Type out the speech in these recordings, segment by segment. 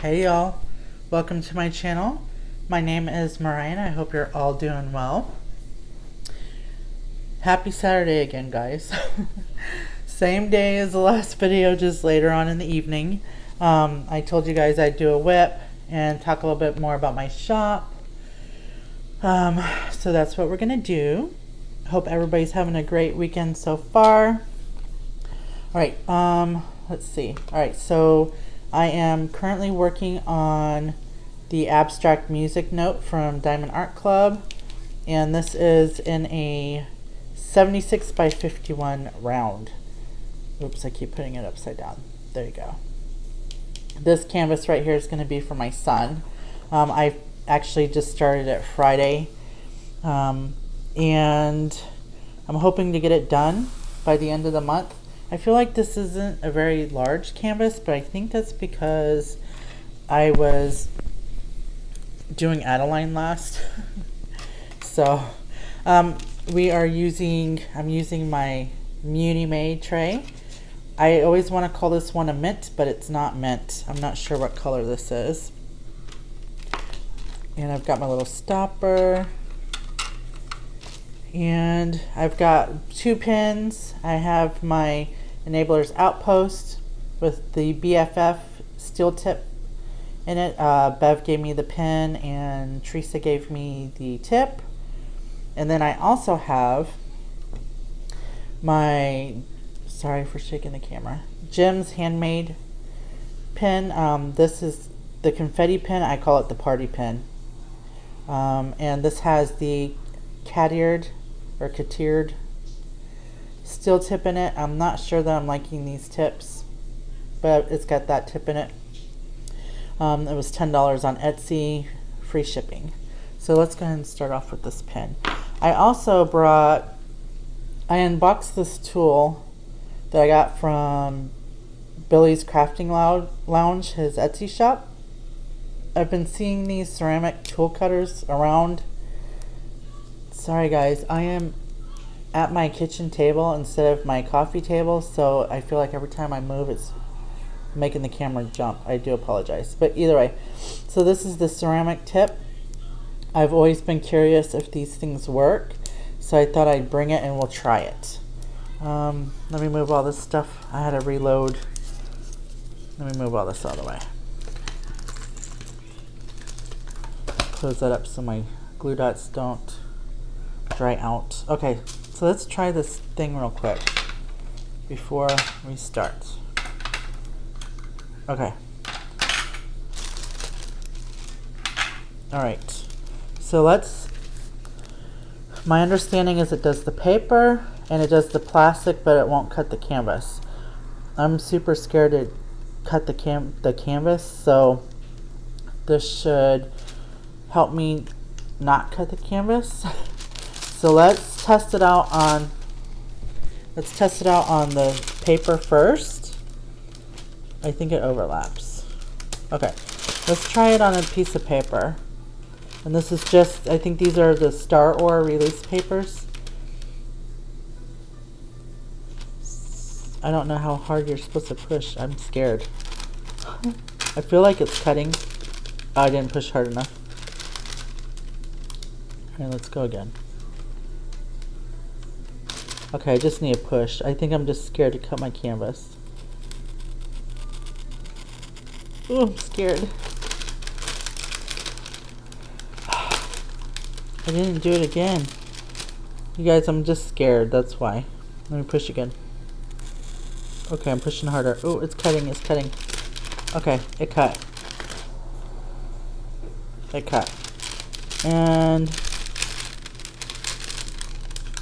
Hey y'all, welcome to my channel. My name is Mariah and I hope you're all doing well. Happy Saturday again, guys. Same day as the last video, just later on in the evening. I told you guys I'd do a whip and talk a little bit more about my shop. So that's what we're gonna do. Hope everybody's having a great weekend so far. Alright, let's see. Alright, so I am currently working on the abstract music note from Diamond Art Club, and this is in a 76 by 51 round. Oops, I keep putting it upside down. There you go. This canvas right here is going to be for my son. I actually just started it Friday, and I'm hoping to get it done by the end of the month. I feel like this isn't a very large canvas, but I think that's because I was doing Adeline last. So I'm using my Muni Made tray. I always want to call this one a mint, but it's not mint. I'm not sure what color this is. And I've got my little stopper. And I've got 2 pins. I have my Enabler's Outpost with the BFF steel tip in it. Bev gave me the pin and Teresa gave me the tip. And then I also have my, sorry for shaking the camera, Jim's handmade pin. This is the confetti pin. I call it the party pin. And this has the catiered steel tip in it. I'm not sure that I'm liking these tips, but it's got that tip in it. It was $10 on Etsy, free shipping. So let's go ahead and start off with this pin. I unboxed this tool that I got from Billy's Crafting Lounge, his Etsy shop. I've been seeing these ceramic tool cutters around. Sorry guys, I am at my kitchen table instead of my coffee table, so I feel like every time I move it's making the camera jump. I do apologize, but either way. So this is the ceramic tip. I've always been curious if these things work, so I thought I'd bring it and we'll try it. Let me move all this stuff. I had to reload. Let me move all this out of the way. Close that up so my glue dots don't dry out. Okay, so let's try this thing real quick before we start. Okay. Alright, so my understanding is it does the paper and it does the plastic, but it won't cut the canvas. I'm super scared to cut the canvas, so this should help me not cut the canvas. So let's test it out on the paper first. I think it overlaps. Okay, let's try it on a piece of paper. And this is just, I think these are the Star Ore release papers. I don't know how hard you're supposed to push. I'm scared. I feel like it's cutting. Oh, I didn't push hard enough. Alright, let's go again. Okay, I just need a push. I think I'm just scared to cut my canvas. Ooh, I'm scared. I didn't do it again. You guys, I'm just scared. That's why. Let me push again. Okay, I'm pushing harder. Oh, it's cutting. It's cutting. Okay, it cut. It cut. And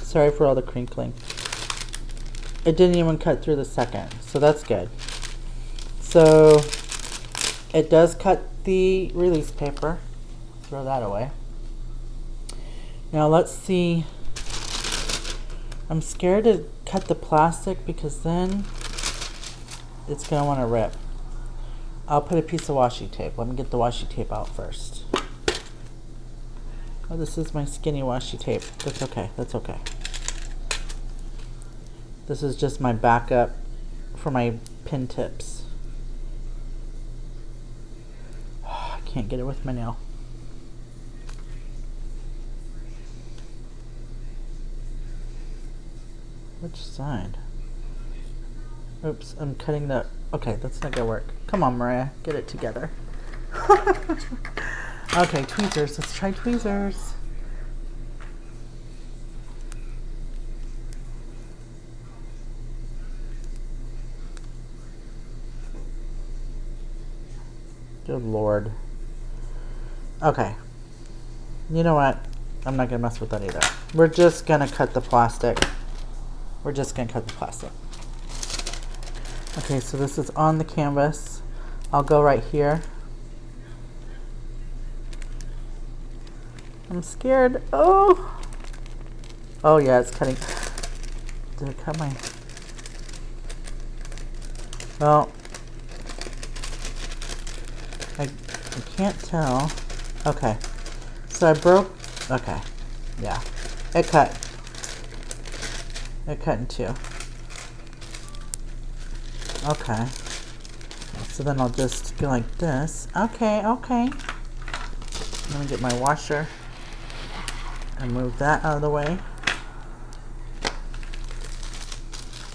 sorry for all the crinkling. It didn't even cut through the second, so that's good. So it does cut the release paper. Throw that away. Now let's see. I'm scared to cut the plastic because then it's going to want to rip. I'll put a piece of washi tape. Let me get the washi tape out first. Oh, this is my skinny washi tape. That's okay. That's okay. This is just my backup for my pin tips. can't get it with my nail. Which side? Oops, I'm cutting the... Okay, that's not gonna work. Come on, Maria, get it together. Okay, tweezers. Let's try tweezers. Good Lord. Okay. You know what? I'm not gonna mess with that either. We're just gonna cut the plastic. We're just gonna cut the plastic. Okay, so this is on the canvas. I'll go right here. I'm scared. Oh! Oh yeah, it's cutting. Did it cut my... Well, I can't tell. Okay. So I broke... Okay. Yeah. It cut. It cut in two. Okay. So then I'll just go like this. Okay, okay. Let me get my washer and move that out of the way.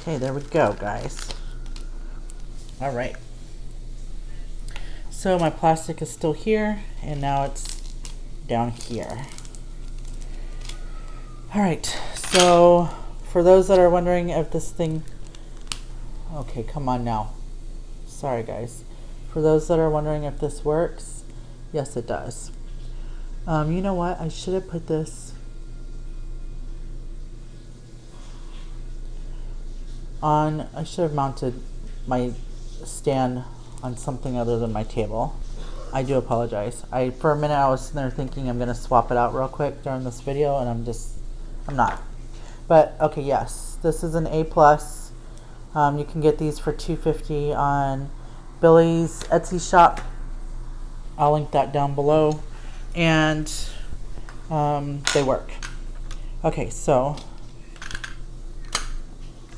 Okay, there we go, guys. All right. So my plastic is still here, and now it's down here. All right, so for those that are wondering if this thing... Okay, come on now. Sorry, guys. For those that are wondering if this works, yes, it does. You know what? I should have put this on... I should have mounted my stand on something other than my table. I do apologize. For a minute I was sitting there thinking I'm gonna swap it out real quick during this video, and I'm not. But okay, yes, this is an A+. You can get these for $2.50 on Billy's Etsy shop. I'll link that down below, and they work. Okay, so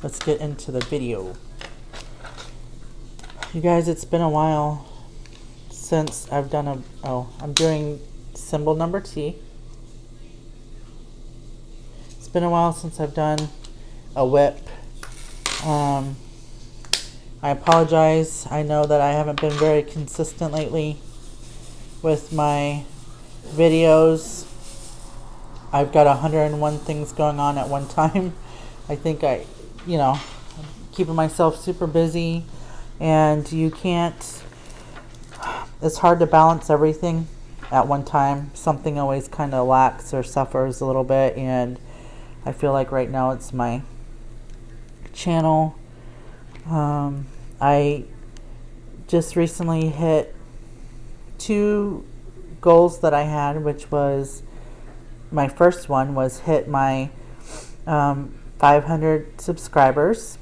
let's get into the video. You guys, it's been a while since I've done I'm doing symbol number T. It's been a while since I've done a WIP. I apologize. I know that I haven't been very consistent lately with my videos. I've got 101 things going on at one time. I think I'm keeping myself super busy, and you can't... It's hard to balance everything at one time. Something always kind of lacks or suffers a little bit, and I feel like right now it's my channel. I just recently hit 2 goals that I had, which was my first one was hit my 500 subscribers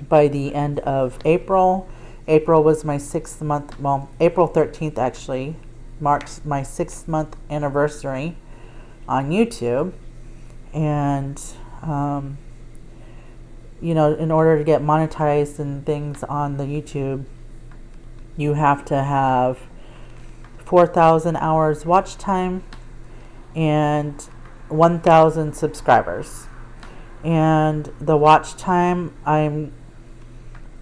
by the end of April. April was my 6th month, well, April 13th actually marks my 6th month anniversary on YouTube. And in order to get monetized and things on the YouTube, you have to have 4,000 hours watch time and 1,000 subscribers. And the watch time, I'm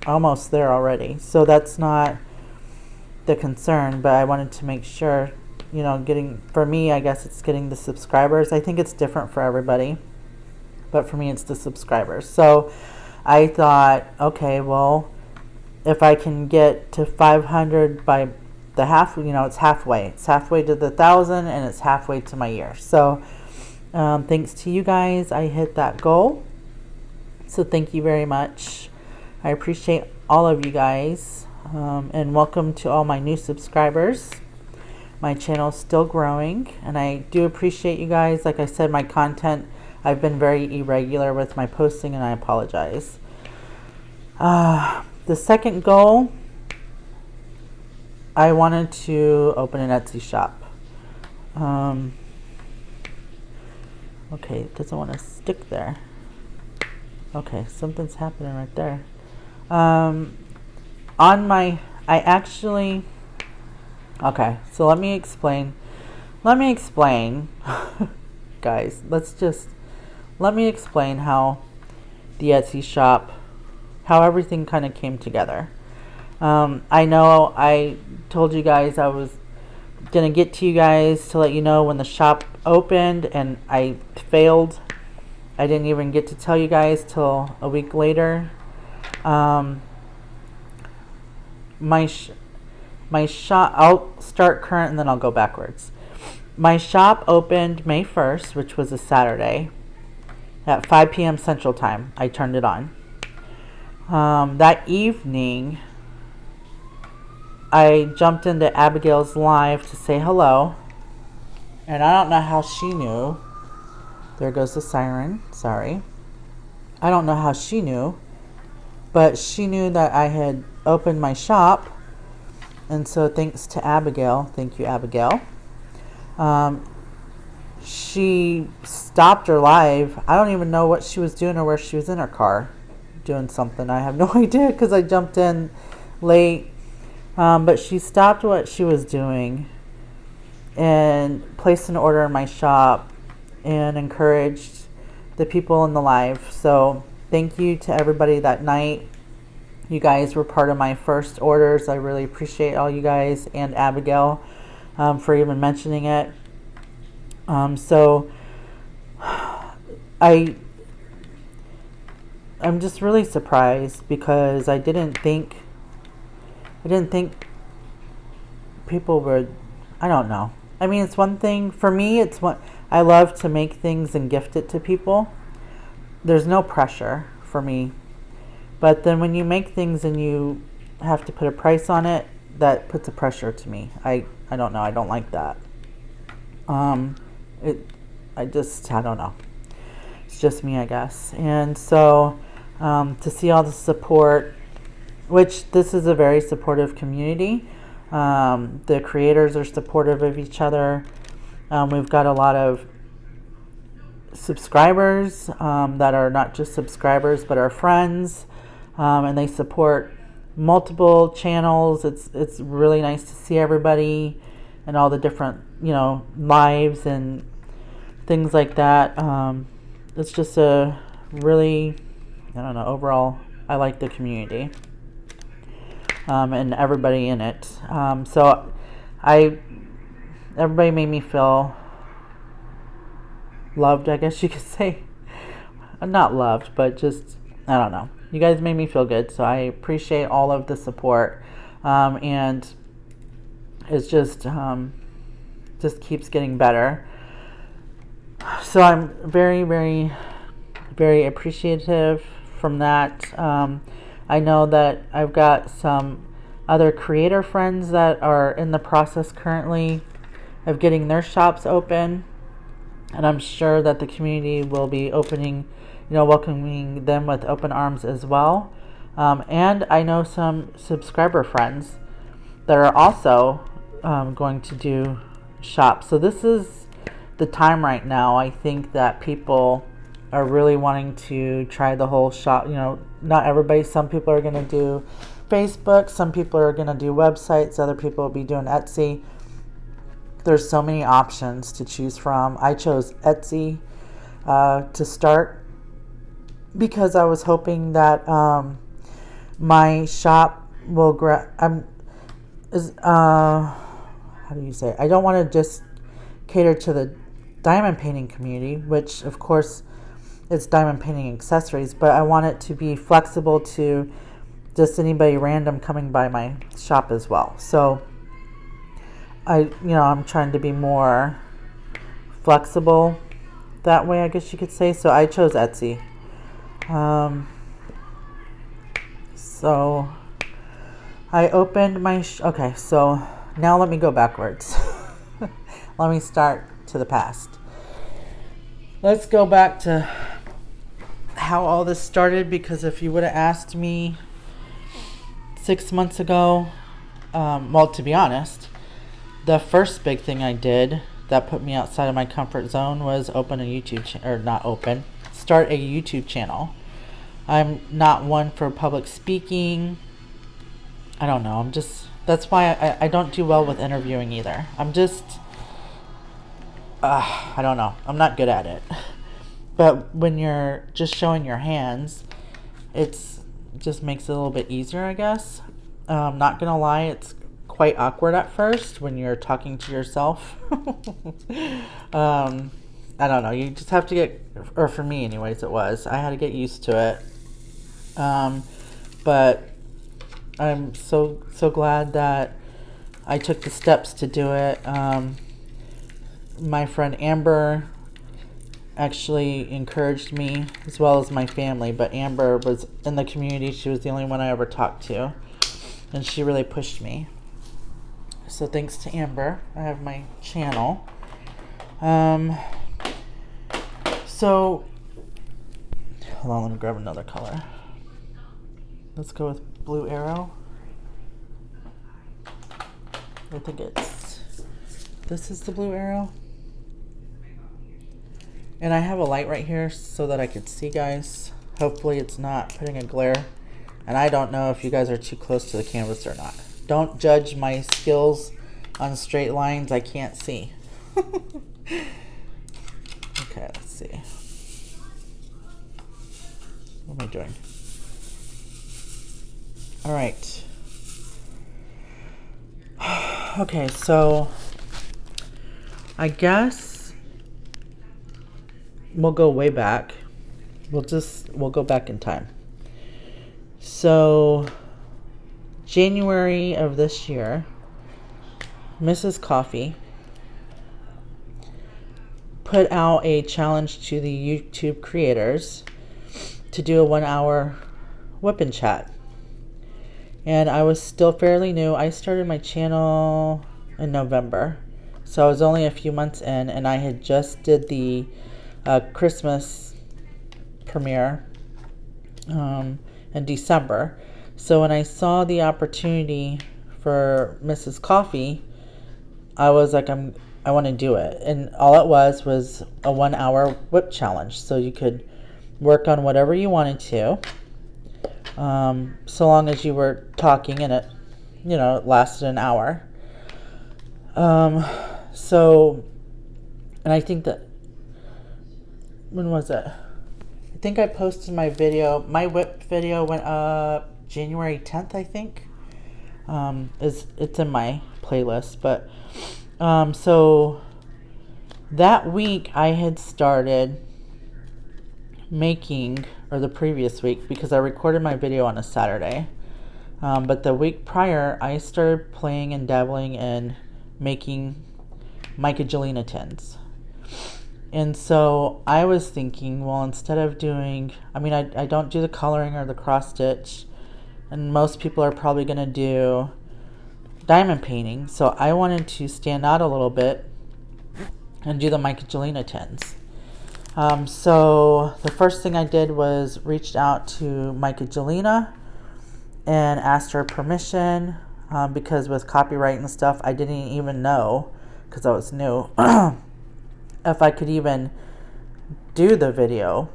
almost there already, so that's not the concern, but I wanted to make sure, for me, I guess it's getting the subscribers. I think it's different for everybody, but for me it's the subscribers. So I thought, okay, well, if I can get to 500 by the half, it's halfway. It's halfway to the 1,000, and it's halfway to my year. So thanks to you guys, I hit that goal. So thank you very much. I appreciate all of you guys, and welcome to all my new subscribers. My channel is still growing, and I do appreciate you guys. Like I said, my content, I've been very irregular with my posting, and I apologize. The second goal, I wanted to open an Etsy shop. Okay, it doesn't want to stick there. Okay, something's happening right there. I actually Okay, so let me explain, guys, let me explain how the Etsy shop, how everything kind of came together. I know I told you guys I was gonna get to you guys to let you know when the shop opened, and I failed. I didn't even get to tell you guys till a week later. My shop, I'll start current and then I'll go backwards. My shop opened May 1st, which was a Saturday, at 5 p.m. Central Time. I turned it on. That evening, I jumped into Abigail's live to say hello. And I don't know how she knew. There goes the siren. Sorry. I don't know how she knew. But she knew that I had opened my shop. And so thanks to Abigail. Thank you, Abigail. She stopped her live. I don't even know what she was doing or where she was in her car doing something. I have no idea because I jumped in late. But she stopped what she was doing and placed an order in my shop and encouraged the people in the live. So thank you to everybody that night. You guys were part of my first orders. I really appreciate all you guys and Abigail for even mentioning it. So I'm just really surprised because I didn't think people would, I don't know. I mean, it's one thing for me, it's what I love to make things and gift it to people. There's no pressure for me. But then when you make things and you have to put a price on it, that puts a pressure to me. I don't know. I don't like that. I don't know. It's just me, I guess. And so to see all the support, which this is a very supportive community. The creators are supportive of each other. We've got a lot of subscribers that are not just subscribers but are friends, and they support multiple channels. It's really nice to see everybody and all the different lives and things like that. It's just a really, I don't know, overall I like the community and everybody in it. So everybody made me feel loved, I guess you could say. Not loved, but just, I don't know. You guys made me feel good, so I appreciate all of the support. And it's just keeps getting better. So I'm very, very, very appreciative from that. I know that I've got some other creator friends that are in the process currently of getting their shops open. And I'm sure that the community will be welcoming them with open arms as well. And I know some subscriber friends that are also going to do shops. So this is the time right now. I think that people are really wanting to try the whole shop. Not everybody. Some people are going to do Facebook. Some people are going to do websites. Other people will be doing Etsy. There's so many options to choose from. I chose Etsy to start because I was hoping that my shop will how do you say? I don't want to just cater to the diamond painting community, which of course it's diamond painting accessories, but I want it to be flexible to just anybody random coming by my shop as well. So I'm trying to be more flexible that way, I guess you could say. So I chose Etsy. So I opened my okay, so now let me go backwards. Let me start to the past. Let's go back to how all this started, because if you would have asked me 6 months ago, to be honest, the first big thing I did that put me outside of my comfort zone was open a YouTube start a YouTube channel. I'm not one for public speaking. I don't know. that's why I don't do well with interviewing either. I'm just, I don't know. I'm not good at it. But when you're just showing your hands, it's just makes it a little bit easier, I guess. Not gonna lie, it's quite awkward at first when you're talking to yourself. I don't know. You just have to get, or for me anyways, it was. I had to get used to it. But I'm so glad that I took the steps to do it. My friend Amber actually encouraged me, as well as my family, but Amber was in the community. She was the only one I ever talked to, and she really pushed me. So thanks to Amber, I have my channel. So hold on, let me grab another color. Let's go with Blue Arrow. I think this is the Blue Arrow. And I have a light right here so that I could see, guys. Hopefully it's not putting a glare. And I don't know if you guys are too close to the canvas or not. Don't judge my skills on straight lines. I can't see. Okay, let's see. What am I doing? All right. Okay, so I guess we'll go way back. We'll go back in time. So January of this year, Mrs. Coffee put out a challenge to the YouTube creators to do a 1 hour whip and chat. And I was still fairly new. I started my channel in November, so I was only a few months in, and I had just did the Christmas premiere in December. So when I saw the opportunity for Mrs. Coffee, I was like, I want to do it. And all it was a 1 hour whip challenge. So you could work on whatever you wanted to, so long as you were talking, and it lasted an hour. So, and I think that, when was it? I think I posted my video. My whip video went up January 10th, I think. It's in my playlist, but so that week I had started making, or the previous week, because I recorded my video on a Saturday, but the week prior I started playing and dabbling in making Mica and Jelena tins. And so I was thinking, well, instead of doing, I don't do the coloring or the cross stitch, and most people are probably going to do diamond painting, so I wanted to stand out a little bit and do the Mica and Jelena tins. So the first thing I did was reached out to Mica and Jelena and asked her permission, because with copyright and stuff, I didn't even know, because I was new, if I could even do the video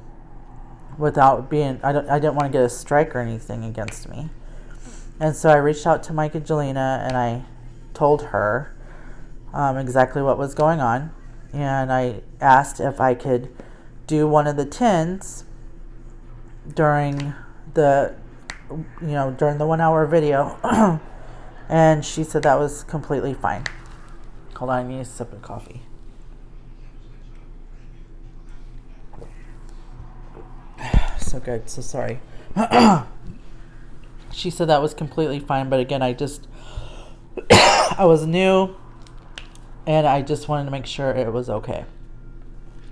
without being, I didn't want to get a strike or anything against me. And so I reached out to Mica and Jelena, and I told her exactly what was going on, and I asked if I could do one of the tins during the 1 hour video. And she said that was completely fine. Hold on, I need a sip of coffee. So good, so sorry. She said that was completely fine, but again, I was new, and I just wanted to make sure it was okay.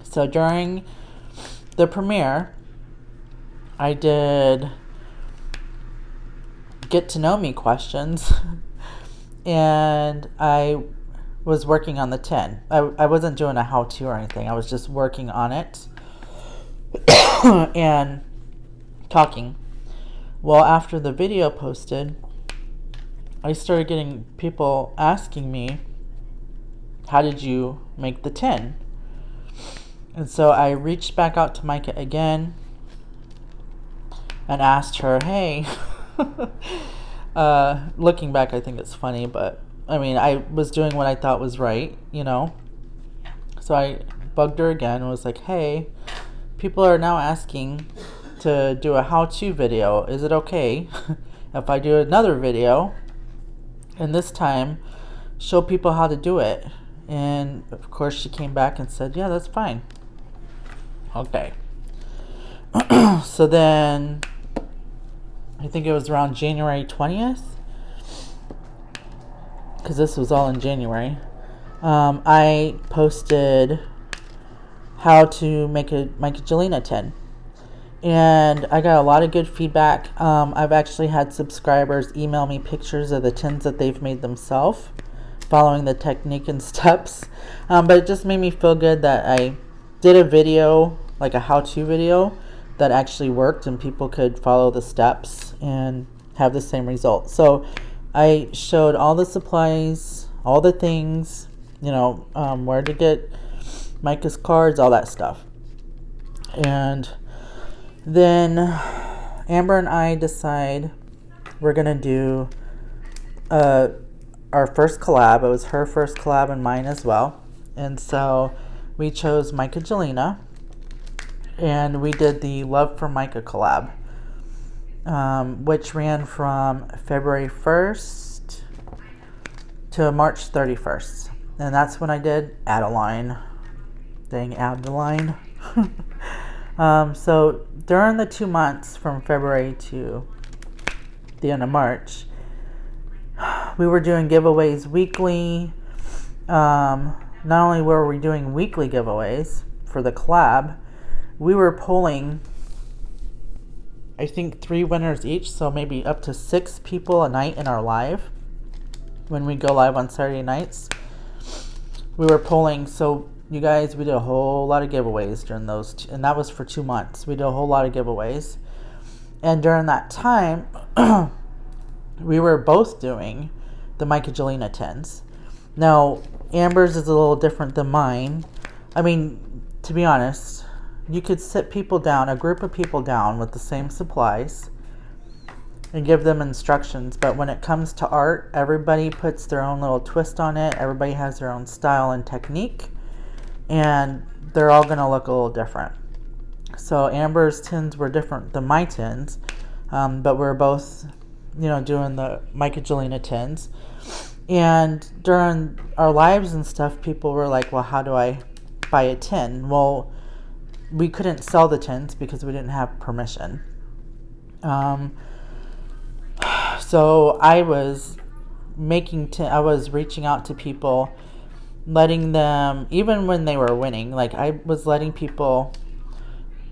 So during the premiere, I did get to know me questions, and I was working on the tin. I wasn't doing a how-to or anything. I was just working on it and talking. Well, after the video posted, I started getting people asking me, how did you make the tin? And so I reached back out to Mica again and asked her, hey, Looking back, I think it's funny, but I mean, I was doing what I thought was right, you know. So I bugged her again and was like, hey, people are now asking to do a how-to video. Is it okay if I do another video and this time show people how to do it? And of course she came back and said, yeah, that's fine. Okay. So then I think it was around January 20th, because this was all in January. I posted how to make a Mica and Jelena tin, and I got a lot of good feedback. I've actually had subscribers email me pictures of the tins that they've made themselves, following the technique and steps. But it just made me feel good that I did a video, like a how-to video, that actually worked and people could follow the steps and have the same result. So I showed all the supplies, all the things, you know, where to get Mica's cards, all that stuff. And then Amber and I decide we're gonna do our first collab. It was her first collab and mine as well. And so we chose Mica and Jelena, and we did the Love for Mica collab, which ran from February 1st to March 31st. And that's when I did Adeline. Dang, Adeline. So during the 2 months from February to the end of March, we were doing giveaways weekly. Not only were we doing weekly giveaways for the collab, we were polling, I think, 3 winners each, so maybe up to 6 people a night in our live. When we go live on Saturday nights, we were polling. So you guys, we did a whole lot of giveaways during those, and that was for 2 months. We did a whole lot of giveaways. And during that time, we were both doing the Mica and Jelena tins. Now, Amber's is a little different than mine. I mean, to be honest, you could sit people down, a group of people down with the same supplies, and give them instructions. But when it comes to art, everybody puts their own little twist on it. Everybody has their own style and technique, and they're all going to look a little different. So Amber's tins were different than my tins, but we're both, you know, doing the Mica and Jelena tins. And during our lives and stuff, people were like, well, how do I buy a tin? Well, we couldn't sell the tins because we didn't have permission. So I was I was reaching out to people, letting them, even when they were winning, like I was letting people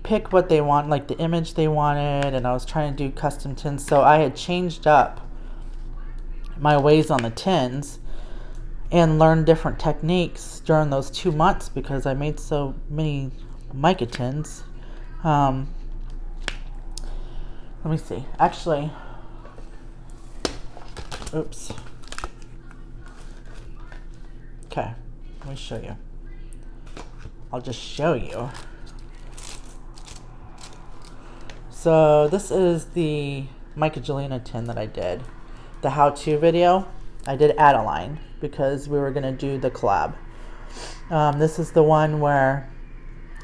pick what they want, like the image they wanted, and I was trying to do custom tins. So I had changed up my ways on the tins and learned different techniques during those 2 months because I made so many Mica tins. Let me see. Actually, oops. Okay, let me show you. I'll just show you. So this is the Mica and Jelena tin that I did. The how-to video, I did Adeline because we were going to do the collab. This is the one where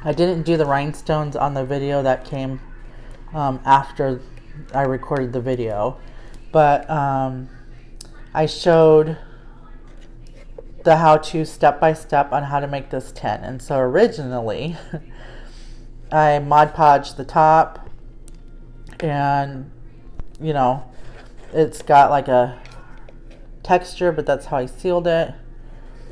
I didn't do the rhinestones on the video that came after I recorded the video, but I showed the how-to step-by-step on how to make this tin. And so originally I Mod Podged the top, and you know, it's got like a texture, but that's how I sealed it.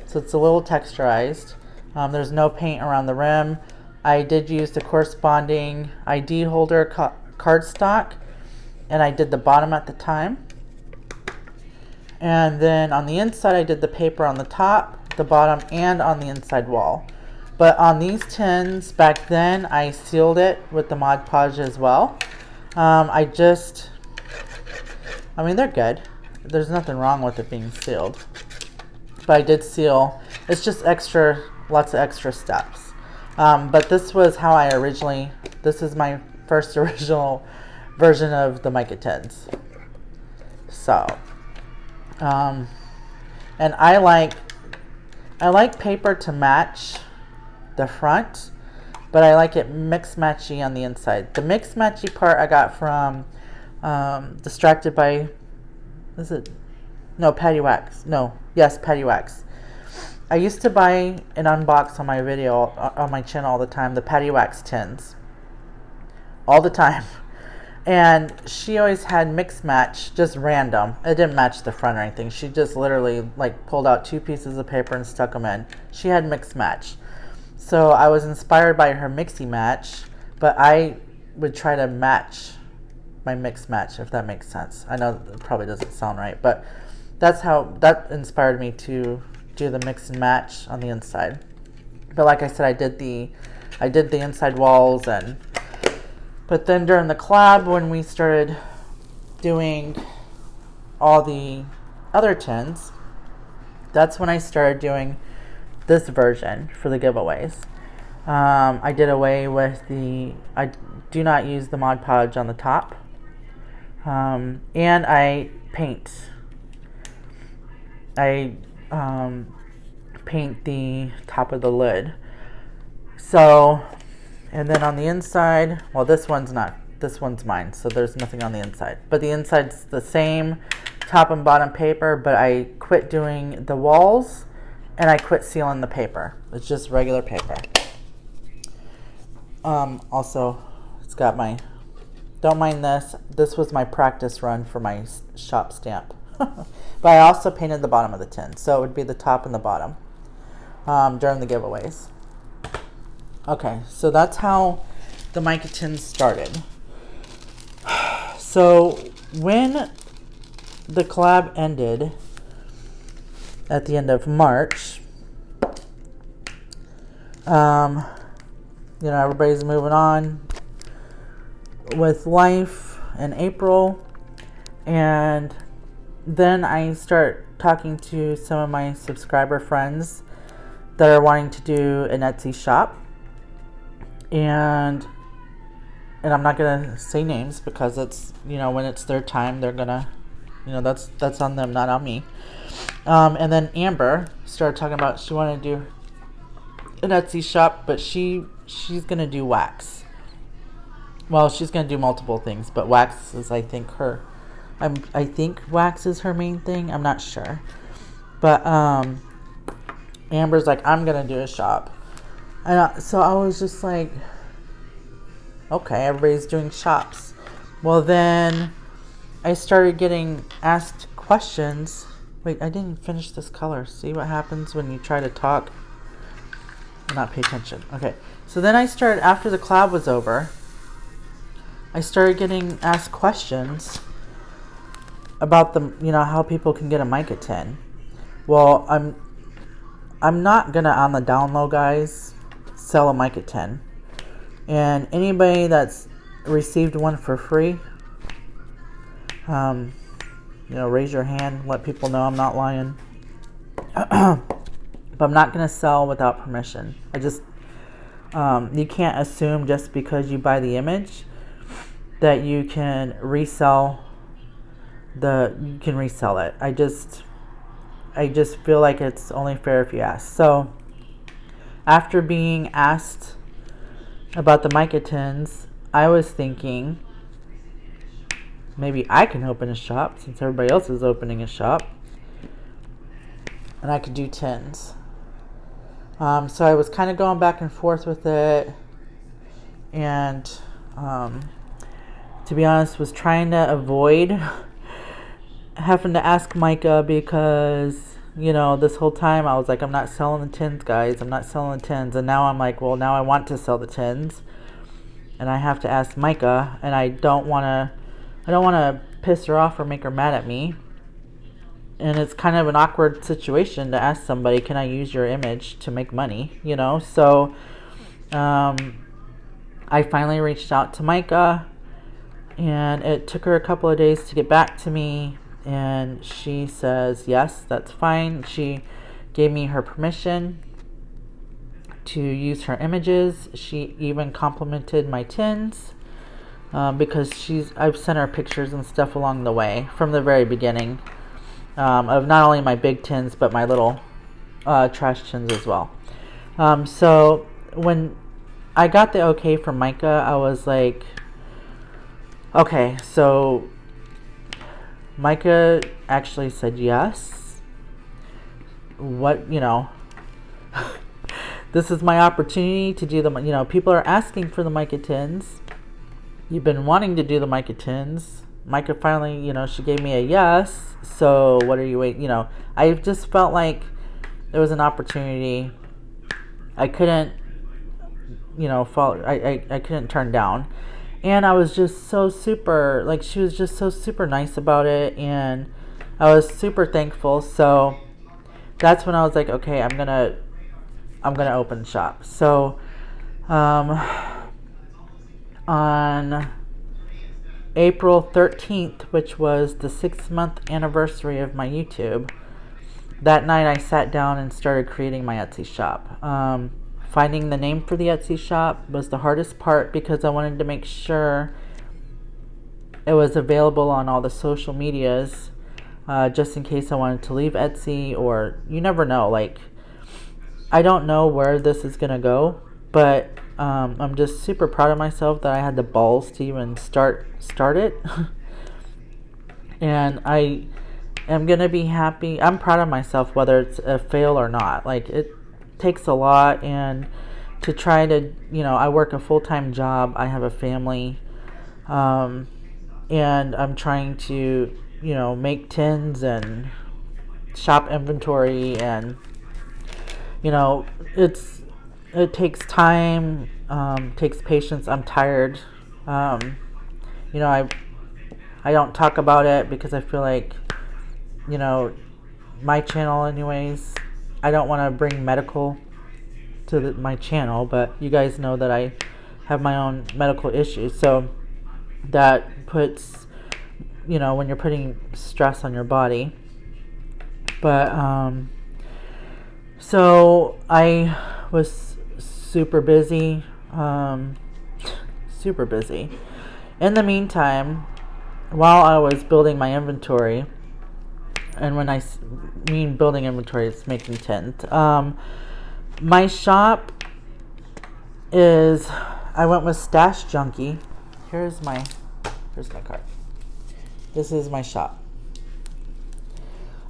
So it's a little texturized. There's no paint around the rim. I did use the corresponding ID holder cardstock, and I did the bottom at the time. And then on the inside, I did the paper on the top, the bottom, and on the inside wall. But on these tins, back then, I sealed it with the Mod Podge as well. I mean, they're good. There's nothing wrong with it being sealed. But I did seal. It's just extra, lots of extra steps. But this was how I this is my first original version of the Mica tins. So, and I like paper to match the front, but I like it mix matchy on the inside. The mix matchy part I got from Distracted by, is it? No, Patty Wax. No, yes, Patty Wax. I used to buy and unbox on my video, on my channel all the time, the Patty Wax tins. All the time. And she always had mix match, just random. It didn't match the front or anything. She just literally like pulled out 2 pieces of paper and stuck them in. She had mix match. So I was inspired by her mixy match, but I would try to match my mix match, if that makes sense. I know it probably doesn't sound right, but that's how that inspired me to do the mix and match on the inside. But like I said, I did the inside walls, but then during the collab, when we started doing all the other tins, that's when I started doing this version for the giveaways. I did away with I do not use the Mod Podge on the top. And I paint. I paint the top of the lid. So, and then on the inside, well, this one's mine, so there's nothing on the inside. But the inside's the same top and bottom paper, but I quit doing the walls and I quit sealing the paper. It's just regular paper. Also, it's got my, don't mind this. This was my practice run for my shop stamp. But I also painted the bottom of the tin, so it would be the top and the bottom during the giveaways. Okay, so that's how the Mica tins started. So when the collab ended at the end of March, you know, everybody's moving on with life in April, and then I start talking to some of my subscriber friends that are wanting to do an Etsy shop, and I'm not gonna say names because it's, you know, when it's their time, they're gonna, you know, that's on them, not on me. And then Amber started talking about she wanted to do an Etsy shop, but she's gonna do wax. Well, she's gonna do multiple things, but wax is, I think, I think wax is her main thing. I'm not sure, but Amber's like, I'm gonna do a shop, and so I was just like, okay, everybody's doing shops. Well, then I started getting asked questions. Wait, I didn't finish this color. See what happens when you try to talk and not pay attention. Okay, so then I started, after the collab was over, I started getting asked questions about the, you know, how people can get a Mica tin. Well, I'm not gonna, on the down low, guys, sell a Mica tin. And anybody that's received one for free, you know, raise your hand, let people know I'm not lying. But I'm not gonna sell without permission. I just, you can't assume just because you buy the image that you can resell it. I just feel like it's only fair if you ask. So after being asked about the Mica tins, I was thinking maybe I can open a shop since everybody else is opening a shop, and I could do tins. So I was kind of going back and forth with it, and to be honest, was trying to avoid having to ask Mica, because, you know, this whole time I was like, I'm not selling the tins, guys. I'm not selling the tins. And now I'm like, well, now I want to sell the tins, and I have to ask Mica, and I don't want to piss her off or make her mad at me. And it's kind of an awkward situation to ask somebody, can I use your image to make money, you know? So I finally reached out to Mica, and it took her a couple of days to get back to me, and she says, yes, that's fine. She gave me her permission to use her images. She even complimented my tins. because I've sent her pictures and stuff along the way from the very beginning, of not only my big tins but my little trash tins as well. So when I got the okay from Mica, I was like, okay, so Mica actually said yes. What, this is my opportunity to do the, people are asking for the Mica tins. You've been wanting to do the Mica tins. Mica finally, she gave me a yes. So what are you waiting? I just felt like there was an opportunity I couldn't, I couldn't turn down. And I was just so super, like, she was just so super nice about it, and I was super thankful. So that's when I was like, okay, I'm gonna open shop. So on April 13th, which was the 6-month anniversary of my YouTube, that night I sat down and started creating my Etsy shop. Finding the name for the Etsy shop was the hardest part, because I wanted to make sure it was available on all the social medias, just in case I wanted to leave Etsy, or you never know. Like, I don't know where this is gonna go, but I'm just super proud of myself that I had the balls to even start it. And I am gonna be happy. I'm proud of myself whether it's a fail or not. Like, it takes a lot, and to try to, I work a full-time job, I have a family, and I'm trying to, make tins and shop inventory, and it takes time, takes patience. I'm tired. I don't talk about it because I feel like, my channel anyways, I don't want to bring medical to my channel, but you guys know that I have my own medical issues, so that puts, when you're putting stress on your body. But so I was super busy, super busy. In the meantime, while I was building my inventory, and when I mean building inventory, it's making tins. My shop is, I went with Stash Junkie. Here's my card. This is my shop.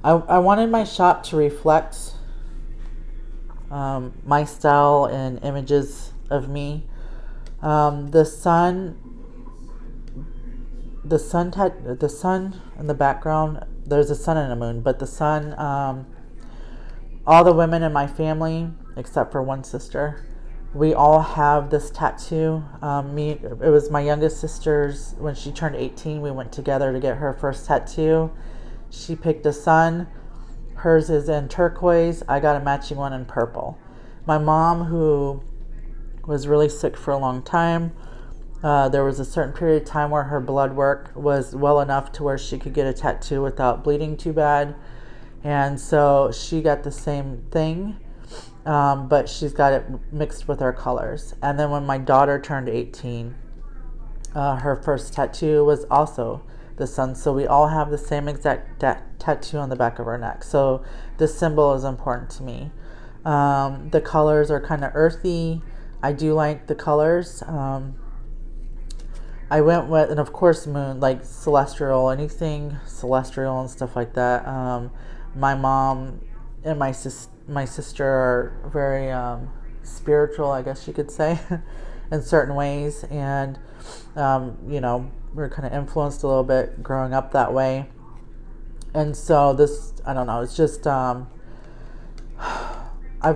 I wanted my shop to reflect my style and images of me. The sun in the background, there's a sun and a moon, but the sun, all the women in my family, except for one sister, we all have this tattoo. It was my youngest sister's. When she turned 18, we went together to get her first tattoo. She picked a sun. Hers is in turquoise. I got a matching one in purple. My mom, who was really sick for a long time, there was a certain period of time where her blood work was well enough to where she could get a tattoo without bleeding too bad. And so she got the same thing, but she's got it mixed with our colors. And then when my daughter turned 18, her first tattoo was also the sun. So we all have the same exact tattoo on the back of our neck. So this symbol is important to me. The colors are kind of earthy. I do like the colors. I went with, and of course, moon, like celestial, anything celestial and stuff like that. My mom and my sister are very spiritual, I guess you could say, in certain ways. And, we're kind of influenced a little bit growing up that way. And so this, I don't know, it's just, I've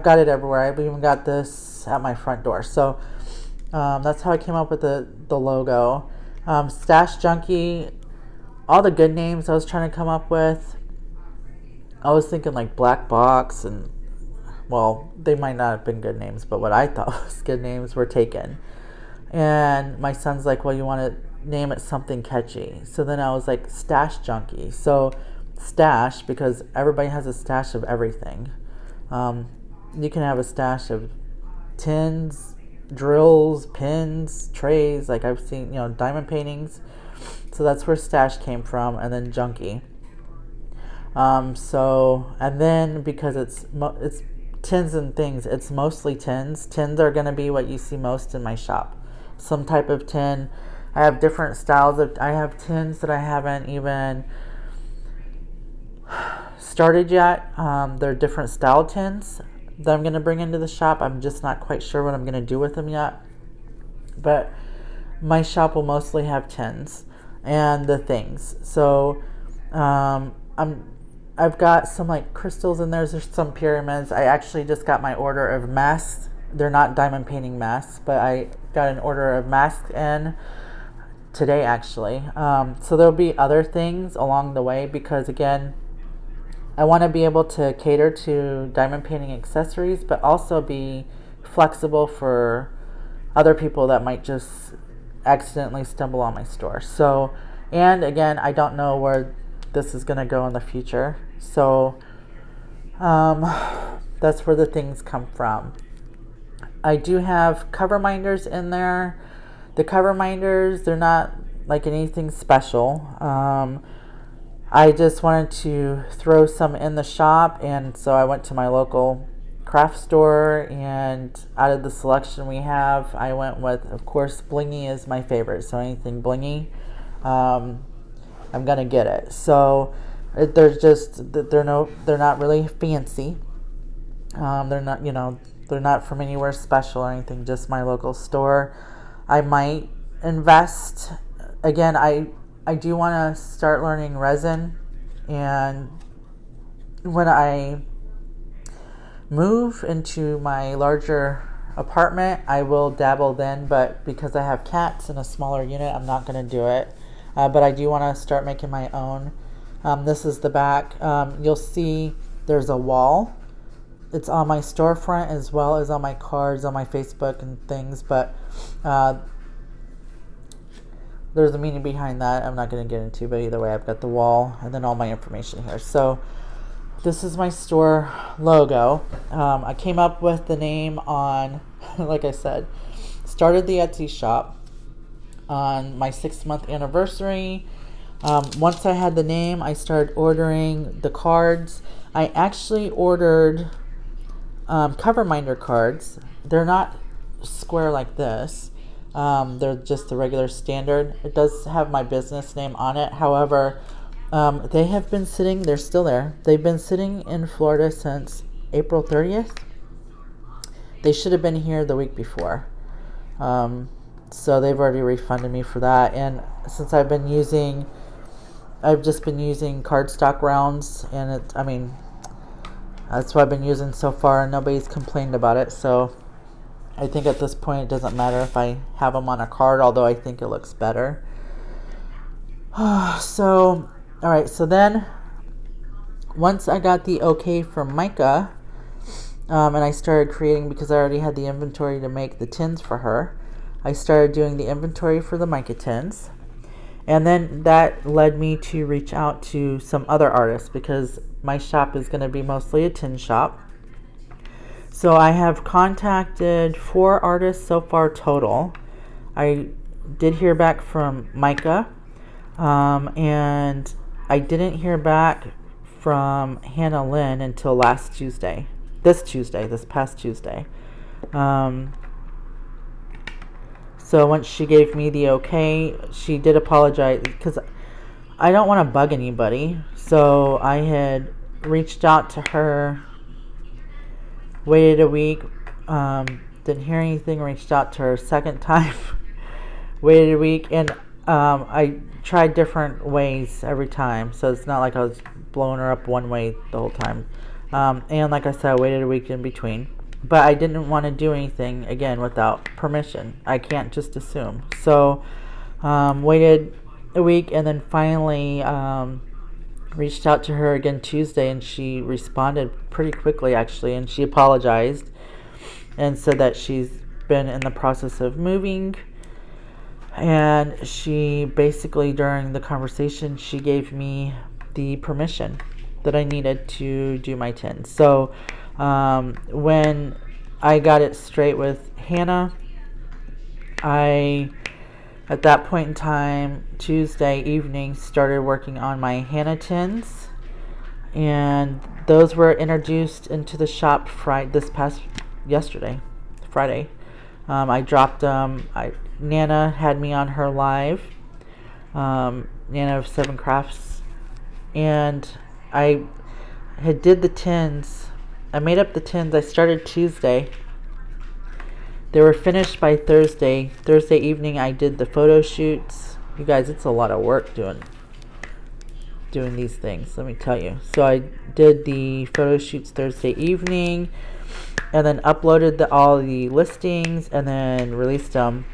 got it everywhere. I've even got this at my front door. So that's how I came up with the logo. Stash Junkie, all the good names I was trying to come up with, I was thinking like Black Box, and well, they might not have been good names, but what I thought was good names were taken. And my son's like, well, you want to name it something catchy. So then I was like, Stash Junkie. So stash, because everybody has a stash of everything. You can have a stash of tins, drills, pins, trays. Like I've seen, you know, diamond paintings. So that's where Stash came from, and then Junky. So, and then because it's tins and things, it's mostly tins. Tins are going to be what you see most in my shop. Some type of tin. I have different styles of, I have tins that I haven't even started yet. They're different style tins that I'm going to bring into the shop. I'm just not quite sure what I'm going to do with them yet. But my shop will mostly have tins and the things. So I've got some like crystals in there. There's some pyramids. I actually just got my order of masks. They're not diamond painting masks, but I got an order of masks in today actually. So there'll be other things along the way because again, I want to be able to cater to diamond painting accessories, but also be flexible for other people that might just accidentally stumble on my store. So, and again, I don't know where this is going to go in the future. So, that's where the things come from. I do have cover minders in there. The cover minders, they're not like anything special. I just wanted to throw some in the shop, and so I went to my local craft store, and out of the selection we have, I went with, of course, blingy is my favorite. So anything blingy, I'm gonna get it. So they're not really fancy. They're not, you know, they're not from anywhere special or anything. Just my local store. I might invest again. I do want to start learning resin, and when I move into my larger apartment, I will dabble then, but because I have cats in a smaller unit, I'm not going to do it. But I do want to start making my own. This is the back. You'll see there's a wall. It's on my storefront as well as on my cards, on my Facebook and things, but there's a meaning behind that I'm not going to get into, but either way, I've got the wall and then all my information here. So this is my store logo. I came up with the name on, like I said, started the Etsy shop on my 6-month anniversary. Once I had the name, I started ordering the cards. I actually ordered cover minder cards. They're not square like this. They're just the regular standard. It does have my business name on it. However, they have been sitting, they're still there. They've been sitting in Florida since April 30th. They should have been here the week before. So they've already refunded me for that. And since I've just been using cardstock rounds, and that's what I've been using so far, and nobody's complained about it. So I think at this point it doesn't matter if I have them on a card, although I think it looks better. So, all right. So then, once I got the okay from Mica, and I started creating, because I already had the inventory to make the tins for her, I started doing the inventory for the Mica tins. And then that led me to reach out to some other artists, because my shop is going to be mostly a tin shop. So I have contacted 4 artists so far total. I did hear back from Mica, and I didn't hear back from Hannah Lynn until last Tuesday. This past Tuesday. So once she gave me the okay, she did apologize, because I don't want to bug anybody. So I had reached out to her, waited a week, didn't hear anything, reached out to her a second time, waited a week, and I tried different ways every time. So it's not like I was blowing her up one way the whole time. And like I said, I waited a week in between. But I didn't want to do anything, again, without permission. I can't just assume. So waited a week, and then finally reached out to her again Tuesday, and she responded pretty quickly, actually, and she apologized and said that she's been in the process of moving. And she basically, during the conversation, she gave me the permission that I needed to do my tins. So when I got it straight with Hannah, I, at that point in time, Tuesday evening, started working on my Hannah tins, and those were introduced into the shop Friday. I dropped them. Nana had me on her live, Nana of 7 Crafts, and I had did the tins. I made up the tins. I started Tuesday. They were finished by Thursday. Thursday evening I did the photo shoots. You guys, it's a lot of work doing these things, let me tell you. So I did the photo shoots Thursday evening, and then uploaded all the listings, and then released them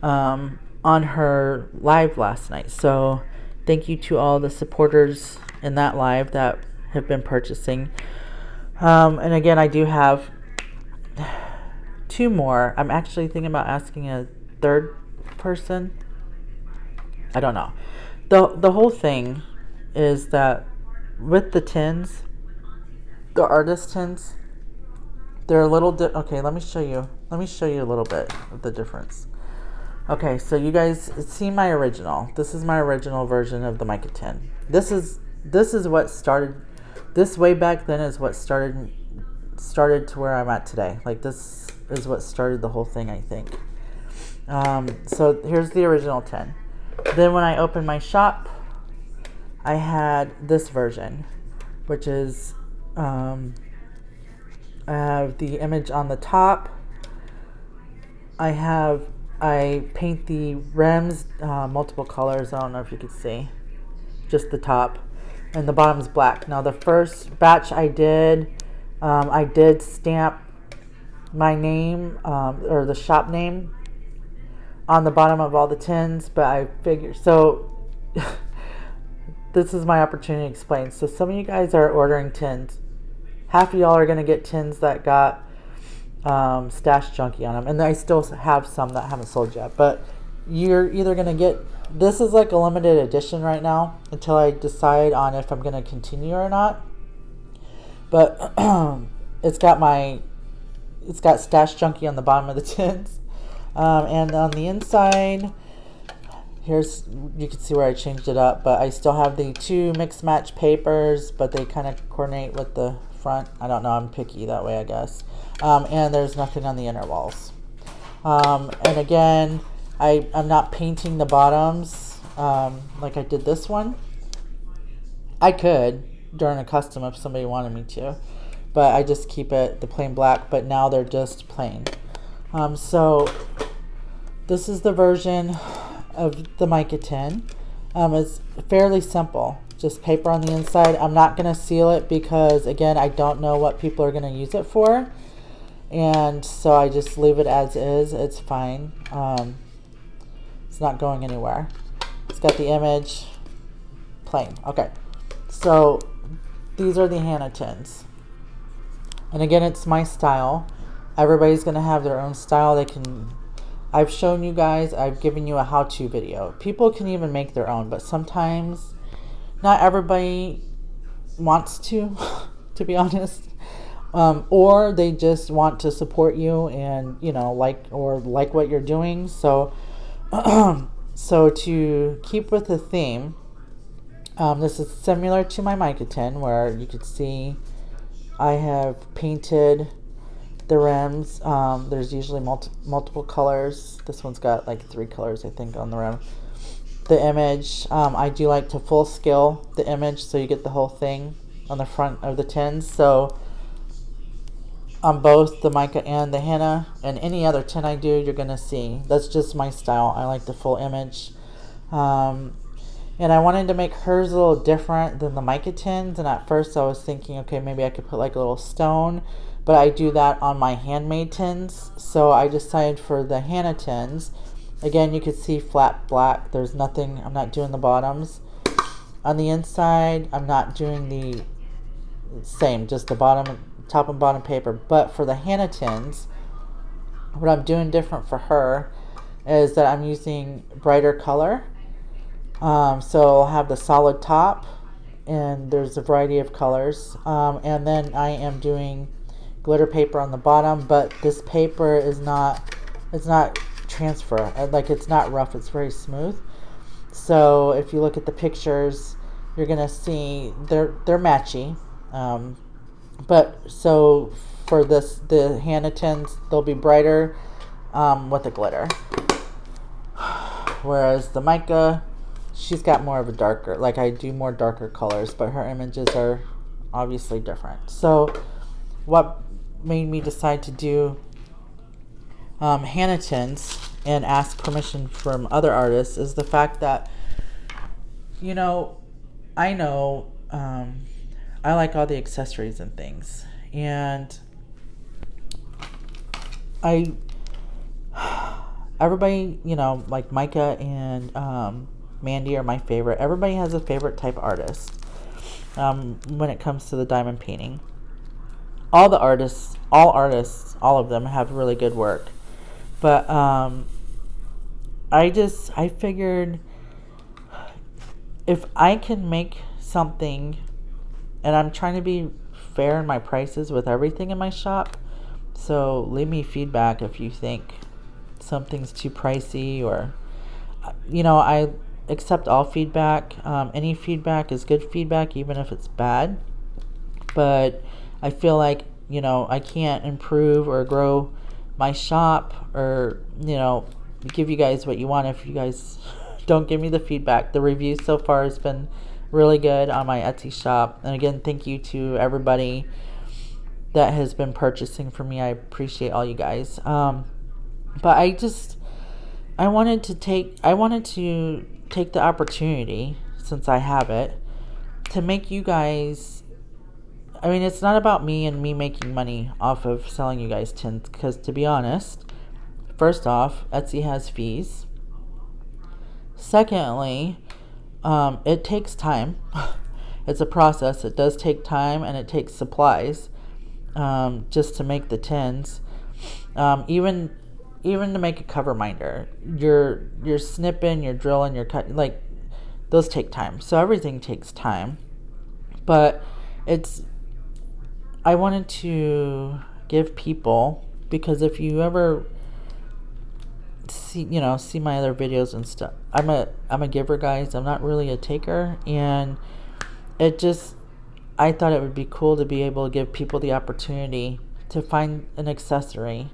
on her live last night. So thank you to all the supporters in that live that have been purchasing. And again, I do have 2 more. I'm actually thinking about asking a 3rd person. I don't know. The whole thing is that with the tins, the artist tins, they're a little okay, let me show you a little bit of the difference. Okay, so you guys see my original. This is my original version of the Mica tin. This is what started, this way back then is what started to where I'm at today. Like, this is what started the whole thing, I think. So here's the original tin. Then when I opened my shop, I had this version, which is I have the image on the top. I paint the rims multiple colors. I don't know if you can see, just the top, and the bottom's black. Now the first batch I did stamp my name or the shop name on the bottom of all the tins, but I figured, so this is my opportunity to explain. So some of you guys are ordering tins. Half of y'all are going to get tins that got Stash Junkie on them, and I still have some that haven't sold yet, but you're either going to get, this is like a limited edition right now until I decide on if I'm going to continue or not. But it's got Stash Junkie on the bottom of the tins, and on the inside, here's, you can see where I changed it up, but I still have the 2 mix match papers, but they kind of coordinate with the front. I don't know, I'm picky that way, I guess. And there's nothing on the inner walls. And again, I'm not painting the bottoms like I did this one. I could during a custom if somebody wanted me to, but I just keep it the plain black, but now they're just plain. So this is the version of the Mica tin. It's fairly simple, just paper on the inside. I'm not going to seal it because, again, I don't know what people are going to use it for, and so I just leave it as is. It's fine. It's not going anywhere. It's got the image plain. Okay, so these are the Hannah tins, and again, it's my style. Everybody's going to have their own style. I've shown you guys, I've given you a how-to video. People can even make their own, but sometimes not everybody wants to be honest. Or they just want to support you and, you know, like what you're doing. So, so to keep with the theme, this is similar to my Mica tin, where you could see I have painted the rims. There's usually multiple colors. This one's got like 3 colors, I think, on the rim. The image, I do like to full scale the image so you get the whole thing on the front of the tins. So on both the Mica and the Hannah, and any other tin I do, you're gonna see that's just my style. I like the full image, and I wanted to make hers a little different than the Mica tins. And at first I was thinking, okay, maybe I could put like a little stone, but I do that on my handmade tins. So I decided for the Hannah tins, again, you could see flat black. There's nothing, I'm not doing the bottoms. On the inside, I'm not doing the same, just the bottom, top and bottom paper. But for the Hannah tins, what I'm doing different for her is that I'm using brighter color. So I'll have the solid top, and there's a variety of colors. And then I am doing glitter paper on the bottom, but this paper is not, it's not transfer. Like, it's not rough, it's very smooth. So if you look at the pictures, you're gonna see they're matchy. But so for the Hannah tins, they'll be brighter with the glitter. Whereas the Mica, she's got more of a darker, like I do more darker colors, but her images are obviously different. So what made me decide to do Hannah tins and ask permission from other artists is the fact that, you know, I know I like all the accessories and things, and everybody, you know, like Mica and Mandy are my favorite. Everybody has a favorite type artist when it comes to the diamond painting. All artists, all of them have really good work. But I figured if I can make something, and I'm trying to be fair in my prices with everything in my shop, so leave me feedback if you think something's too pricey, or, you know, I accept all feedback. Any feedback is good feedback, even if it's bad. But I feel like, you know, I can't improve or grow my shop, or, you know, give you guys what you want if you guys don't give me the feedback. The reviews so far has been really good on my Etsy shop. And again, thank you to everybody that has been purchasing from me. I appreciate all you guys. But I wanted to take the opportunity, since I have it, to make you guys, I mean, it's not about me and me making money off of selling you guys tins, because to be honest, first off, Etsy has fees. Secondly, it takes time. It's a process. It does take time, and it takes supplies just to make the tins. Even to make a cover minder, you're snipping, you're drilling, you're cutting, like, those take time. So everything takes time. But I wanted to give people, because if you ever see my other videos and stuff, I'm a giver, guys. I'm not really a taker, and I thought it would be cool to be able to give people the opportunity to find an accessory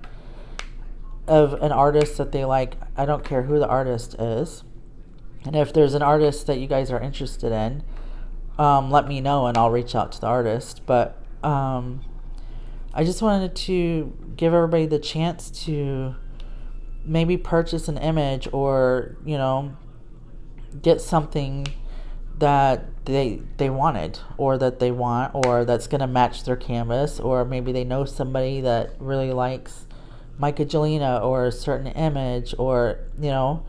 of an artist that they like. I don't care who the artist is, and if there's an artist that you guys are interested in, let me know and I'll reach out to the artist. But I just wanted to give everybody the chance to maybe purchase an image, or, you know, get something that they wanted, or that they want, or that's going to match their canvas, or maybe they know somebody that really likes Mica and Jelena or a certain image, or, you know.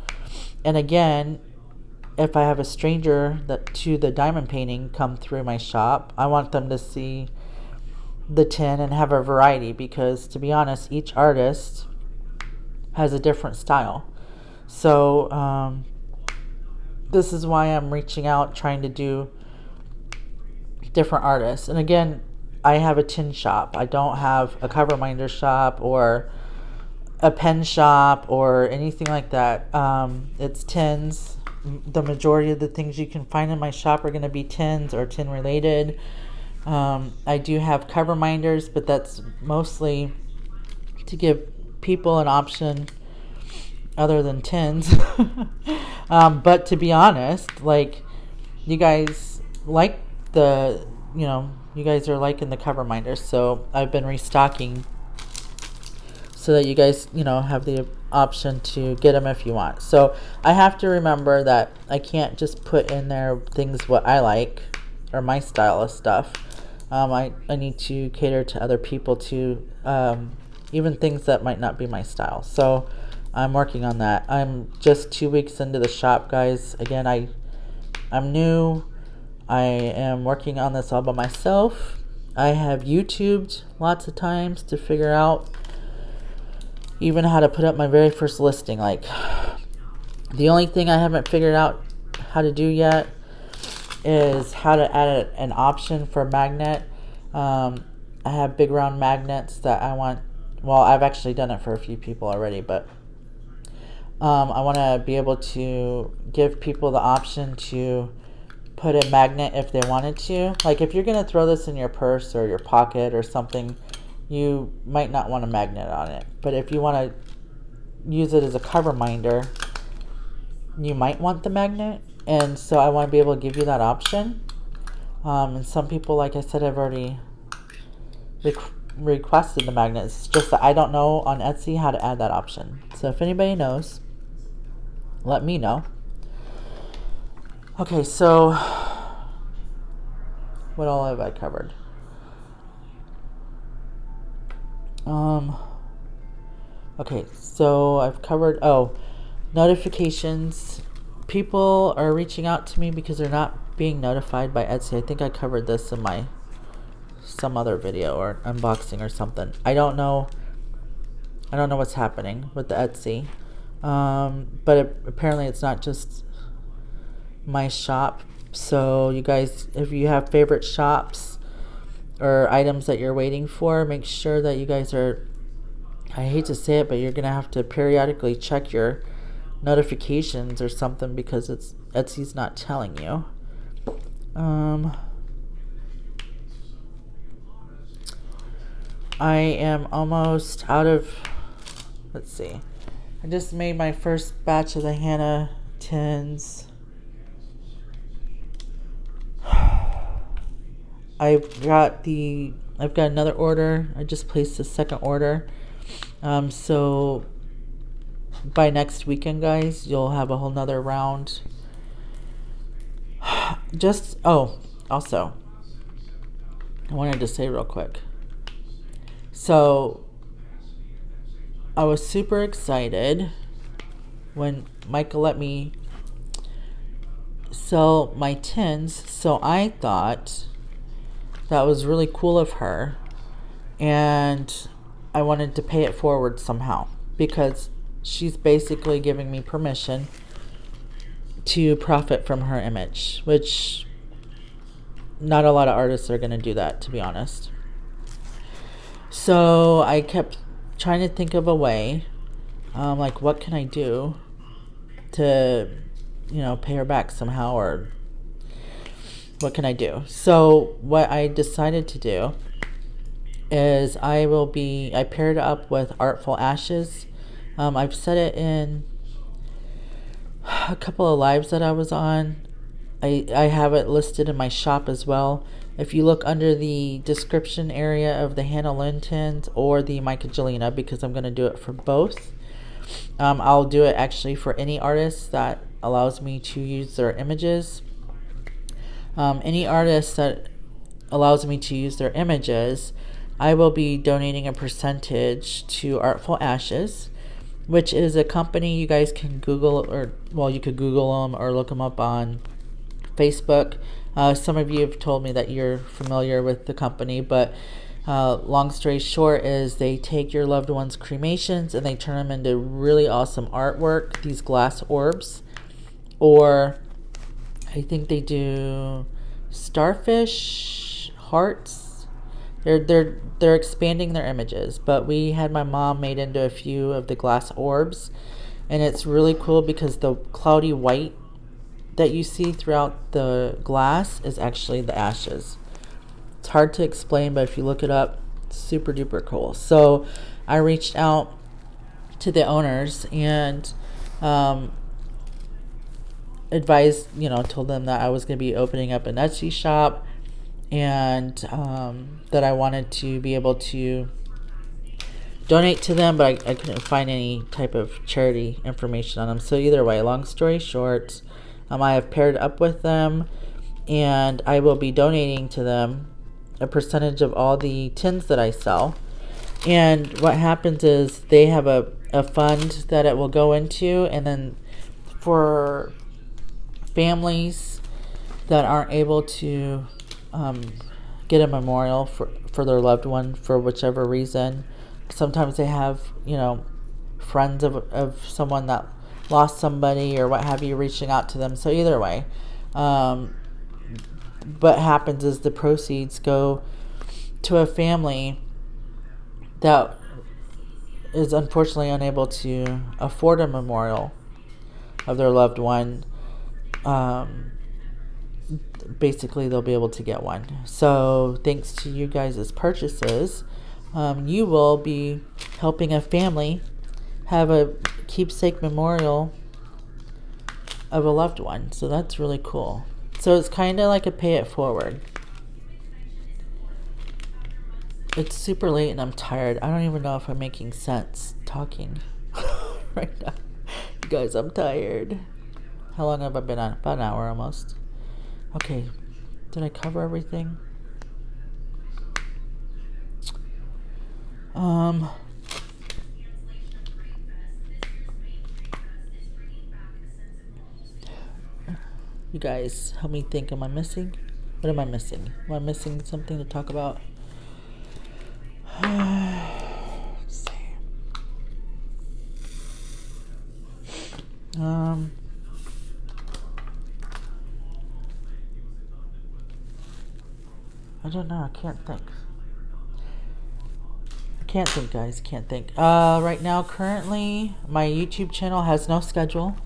And again, if I have a stranger to the diamond painting come through my shop, I want them to see the tin and have a variety, because to be honest, each artist has a different style. So this is why I'm reaching out, trying to do different artists. And again, I have a tin shop. I don't have a cover minder shop or a pen shop or anything like that. It's tins. The majority of the things you can find in my shop are going to be tins or tin related. I do have cover minders, but that's mostly to give people an option other than tins. But to be honest, like, you guys like you guys are liking the cover minders, so I've been restocking so that you guys, have the option to get them if you want. So I have to remember that I can't just put in there things what I like or my style of stuff. I need to cater to other people too, even things that might not be my style. So I'm working on that. I'm just 2 weeks into the shop, guys. Again, I'm new. I am working on this all by myself. I have YouTubed lots of times to figure out even how to put up my very first listing. Like, the only thing I haven't figured out how to do yet is how to add an option for magnet. I have big round magnets that I want. Well, I've actually done it for a few people already, but I want to be able to give people the option to put a magnet if they wanted to. Like if you're going to throw this in your purse or your pocket or something, you might not want a magnet on it. But if you want to use it as a cover minder, you might want the magnet. And so I want to be able to give you that option. And some people, like I said, have already requested the magnet. It's just that I don't know on Etsy how to add that option. So if anybody knows, let me know. Okay, so what all have I covered? Okay, so I've covered, notifications. People are reaching out to me because they're not being notified by Etsy. I think I covered this in some other video or unboxing or something. I don't know what's happening with the Etsy. But apparently it's not just my shop. So you guys, if you have favorite shops or items that you're waiting for, make sure that you guys are, I hate to say it, but you're gonna have to periodically check your notifications or something because Etsy's not telling you. I am almost out of, let's see, I just made my first batch of the Hannah tins. I've got another order. I just placed the second order. So by next weekend, guys, you'll have a whole nother round. Also, I wanted to say real quick. So I was super excited when Mica let me sell my tins. So I thought that was really cool of her, and I wanted to pay it forward somehow because she's basically giving me permission to profit from her image, which not a lot of artists are going to do that, to be honest. So I kept trying to think of a way, like what can I do to, pay her back somehow, or what can I do? So what I decided to do is I paired it up with Artful Ashes. I've said it in a couple of lives that I was on. I have it listed in my shop as well. If you look under the description area of the Hannah Lynn tins or the Mica and Jelena, because I'm going to do it for both. I'll do it actually for any artist that allows me to use their images. Any artist that allows me to use their images, I will be donating a percentage to Artful Ashes, which is a company you guys can Google, you could Google them or look them up on Facebook. Some of you have told me that you're familiar with the company, but long story short is they take your loved one's cremations and they turn them into really awesome artwork, these glass orbs, or I think they do starfish hearts. They're expanding their images, but we had my mom made into a few of the glass orbs, and it's really cool because the cloudy white that you see throughout the glass is actually the ashes. It's hard to explain, but if you look it up, it's super duper cool. So I reached out to the owners and advised, told them that I was going to be opening up an Etsy shop, and that I wanted to be able to donate to them, but I couldn't find any type of charity information on them. So either way, long story short, I have paired up with them, and I will be donating to them a percentage of all the tins that I sell. And what happens is they have a fund that it will go into, and then for families that aren't able to get a memorial for their loved one for whichever reason. Sometimes they have, friends of someone that lost somebody or what have you reaching out to them. So either way, what happens is the proceeds go to a family that is unfortunately unable to afford a memorial of their loved one, basically they'll be able to get one. So thanks to you guys' purchases, you will be helping a family have a keepsake memorial of a loved one. So that's really cool. So it's kind of like a pay it forward. It's super late and I'm tired. I don't even know if I'm making sense talking right now. You guys, I'm tired. How long have I been on? About an hour almost. Okay, did I cover everything? You guys, help me think. Am I missing? What am I missing? Am I missing something to talk about? Let's see. I don't know. I can't think. Can't think, guys. Can't think. Right now, currently, my YouTube channel has no schedule.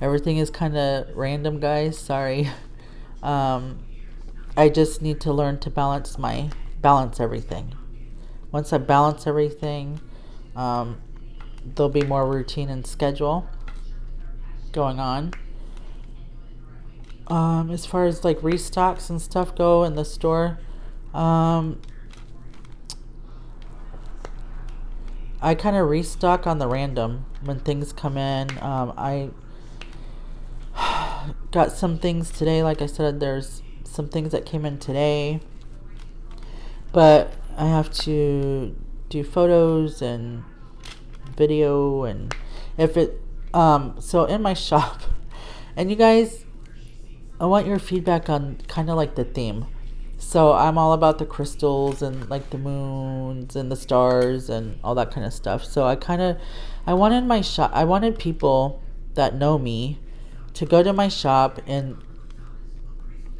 Everything is kind of random, guys. Sorry. I just need to learn to balance everything. Once I balance everything, there'll be more routine and schedule going on. As far as like restocks and stuff go in the store, I kind of restock on the random when things come in. I got some things today. Like I said, there's some things that came in today, but I have to do photos and video, and if it so in my shop, and you guys, I want your feedback on kind of like the theme. So I'm all about the crystals and like the moons and the stars and all that kind of stuff. So I wanted my shop, I wanted people that know me to go to my shop and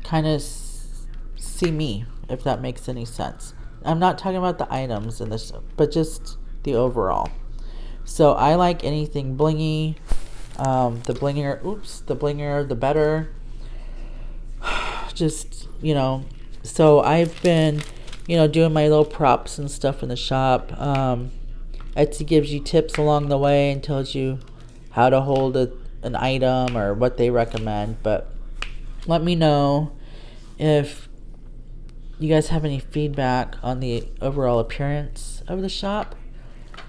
kind of see me, if that makes any sense. I'm not talking about the items in this, but just the overall. So I like anything blingy. The blingier, the better. Just, so I've been, doing my little props and stuff in the shop. Etsy gives you tips along the way and tells you how to hold an item or what they recommend. But let me know if you guys have any feedback on the overall appearance of the shop.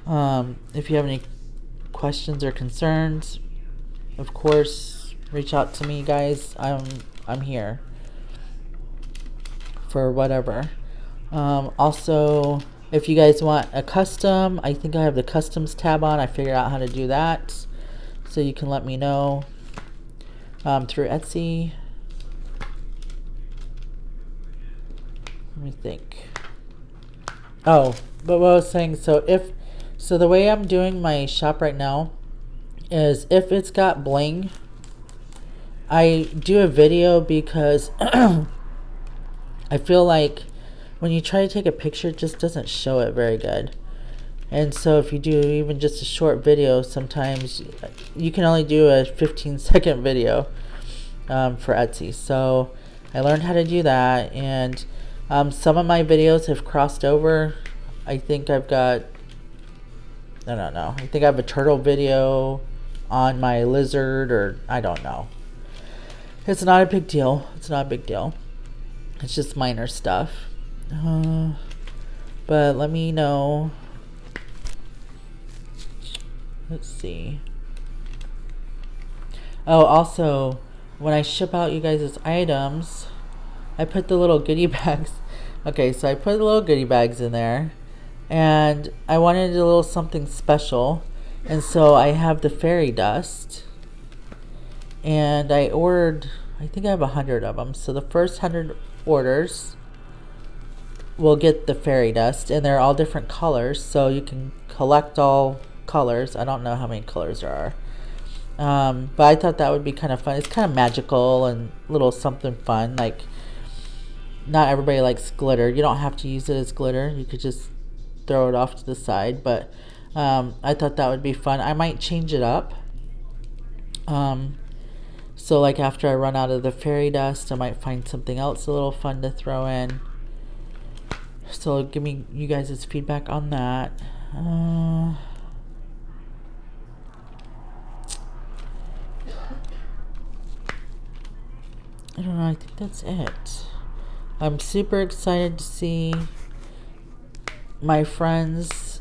If you have any questions or concerns, of course, reach out to me, guys. I'm here for whatever. Also, if you guys want a custom, I think I have the customs tab on. I figured out how to do that, so you can let me know through Etsy. Let me think. Oh, but what I was saying, so the way I'm doing my shop right now is if it's got bling, I do a video because I feel like when you try to take a picture, it just doesn't show it very good. And so if you do even just a short video, sometimes you can only do a 15-second video for Etsy. So I learned how to do that, and some of my videos have crossed over. I think I've got, I don't know, I think I have a turtle video on my lizard, or I don't know. It's not a big deal. It's not a big deal. It's just minor stuff. But let me know. Let's see. Oh, also, when I ship out you guys' items, I put the little goodie bags. Okay, so I put the little goodie bags in there, and I wanted a little something special, and so I have the fairy dust, and I ordered, I think I have 100 of them. So the first 100 orders will get the fairy dust, and they're all different colors, so you can collect all colors. I don't know how many colors there are, but I thought that would be kind of fun. It's kind of magical and little something fun. Like, not everybody likes glitter. You don't have to use it as glitter. You could just throw it off to the side. But I thought that would be fun. I might change it up. So like after I run out of the fairy dust, I might find something else a little fun to throw in. So give me you guys' feedback on that. I don't know, I think that's it. I'm super excited to see my friends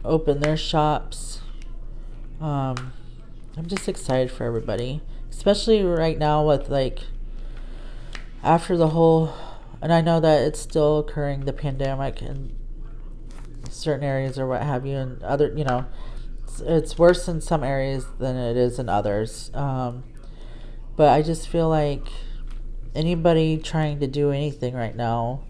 open their shops. I'm just excited for everybody, especially right now with like after the whole, and I know that it's still occurring, the pandemic in certain areas or what have you, and other, you know, it's worse in some areas than it is in others. But I just feel like anybody trying to do anything right now,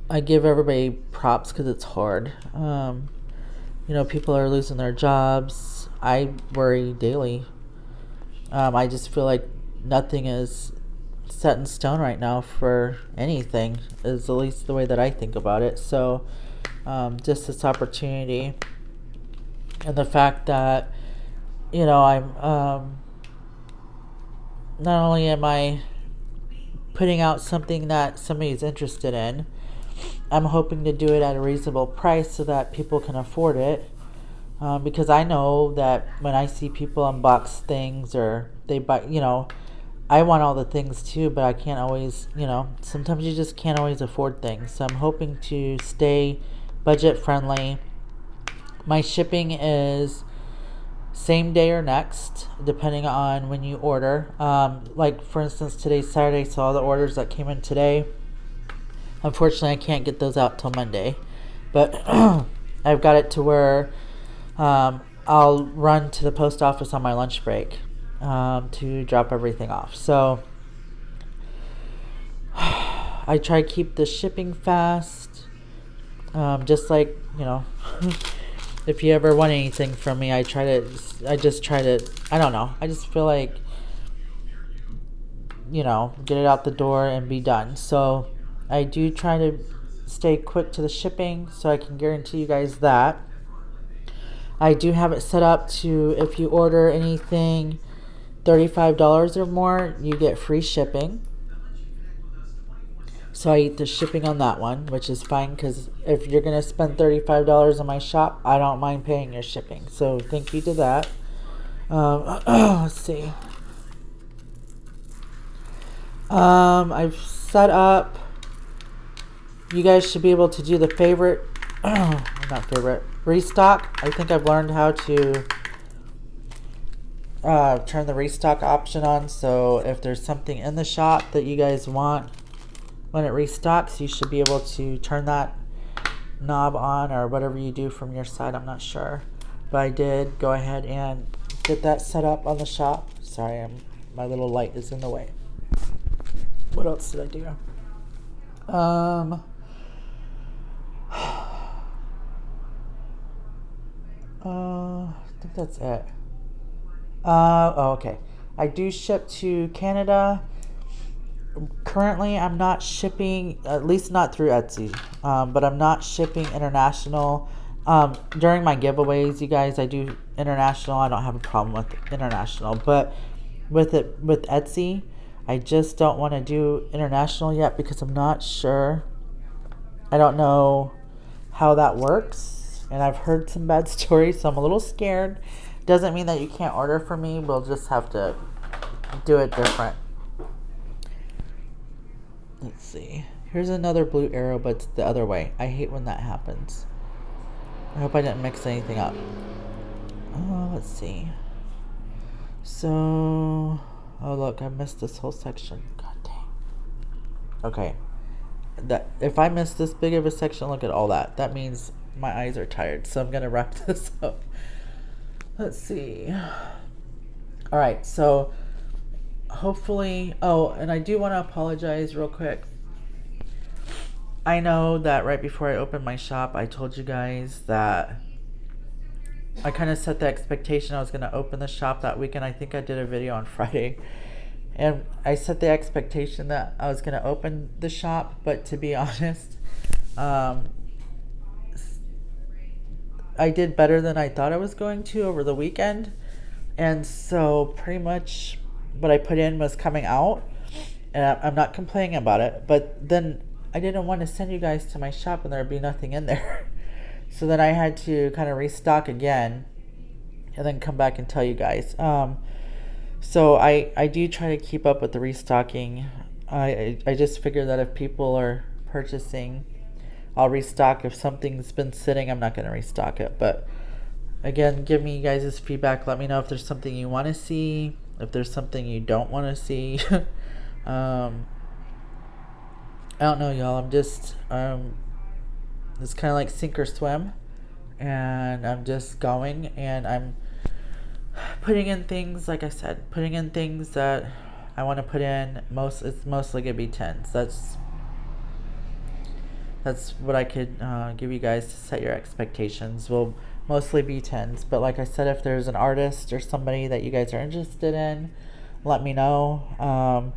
I give everybody props because it's hard. You know, people are losing their jobs. I worry daily. I just feel like nothing is set in stone right now for anything, is at least the way that I think about it. So just this opportunity and the fact that, you know, I'm not only am I putting out something that somebody's interested in, I'm hoping to do it at a reasonable price so that people can afford it. Because I know that when I see people unbox things or they buy, you know, I want all the things too, but I can't always, you know, sometimes you just can't always afford things. So I'm hoping to stay budget friendly. My shipping is same day or next, depending on when you order. Like for instance, today's Saturday, so all the orders that came in today, unfortunately I can't get those out till Monday, but I've got it to where I'll run to the post office on my lunch break to drop everything off. So I try to keep the shipping fast, just like, you know, if you ever want anything from me, I just try to, I don't know, I just feel like, you know, get it out the door and be done. So I do try to stay quick to the shipping, so I can guarantee you guys that. I do have it set up to, if you order anything $35 or more, you get free shipping. So I eat the shipping on that one, which is fine, because if you're going to spend $35 on my shop, I don't mind paying your shipping. So thank you to that. Let's see. I've set up, you guys should be able to do the restock. I think I've learned how to turn the restock option on. So if there's something in the shop that you guys want, when it restocks, you should be able to turn that knob on, or whatever you do from your side. I'm not sure, but I did go ahead and get that set up on the shop. Sorry, my little light is in the way. What else did I do? I think that's it. Okay. I do ship to Canada. Currently, I'm not shipping, at least not through Etsy, but I'm not shipping international. During my giveaways, you guys, I do international. I don't have a problem with international, but with Etsy, I just don't want to do international yet because I'm not sure. I don't know how that works, and I've heard some bad stories, so I'm a little scared. Doesn't mean that you can't order from me. We'll just have to do it different. Let's see. Here's another blue arrow, but it's the other way. I hate when that happens. I hope I didn't mix anything up. Let's see. So, oh look, I missed this whole section. God dang. Okay. If I miss this big of a section, look at all that. That means my eyes are tired. So I'm gonna wrap this up. Let's see. All right. So hopefully. Oh, and I do want to apologize real quick. I know that right before I opened my shop, I told you guys that I kind of set the expectation I was going to open the shop that weekend. I think I did a video on Friday. And I set the expectation that I was going to open the shop. But to be honest, I did better than I thought I was going to over the weekend. And so pretty much what I put in was coming out. And I'm not complaining about it. But then I didn't want to send you guys to my shop and there'd be nothing in there. So then I had to kind of restock again and then come back and tell you guys. So I do try to keep up with the restocking. I just figure that if people are purchasing, I'll restock. If something's been sitting, I'm not going to restock it. But again, give me you guys' feedback. Let me know if there's something you want to see, if there's something you don't want to see. I don't know, y'all. I'm just it's kind of like sink or swim, and I'm just going, and I'm putting in things, like I said, putting in things that I want to put in. It's mostly gonna be tens. That's what I could give you guys to set your expectations. Will mostly be tens, but like I said, if there's an artist or somebody that you guys are interested in, let me know.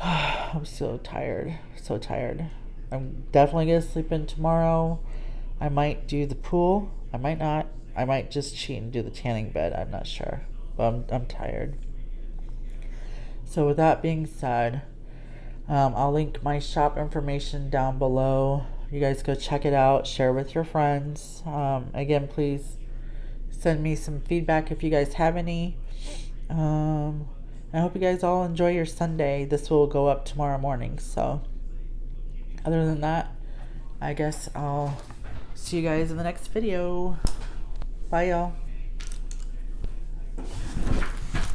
I'm so tired, so tired. I'm definitely gonna sleep in tomorrow. I might do the pool. I might not. I might just cheat and do the tanning bed. I'm not sure, but I'm tired. So with that being said, I'll link my shop information down below. You guys go check it out. Share with your friends. Again, please send me some feedback if you guys have any. I hope you guys all enjoy your Sunday. This will go up tomorrow morning. So other than that, I guess I'll see you guys in the next video. Bye, y'all.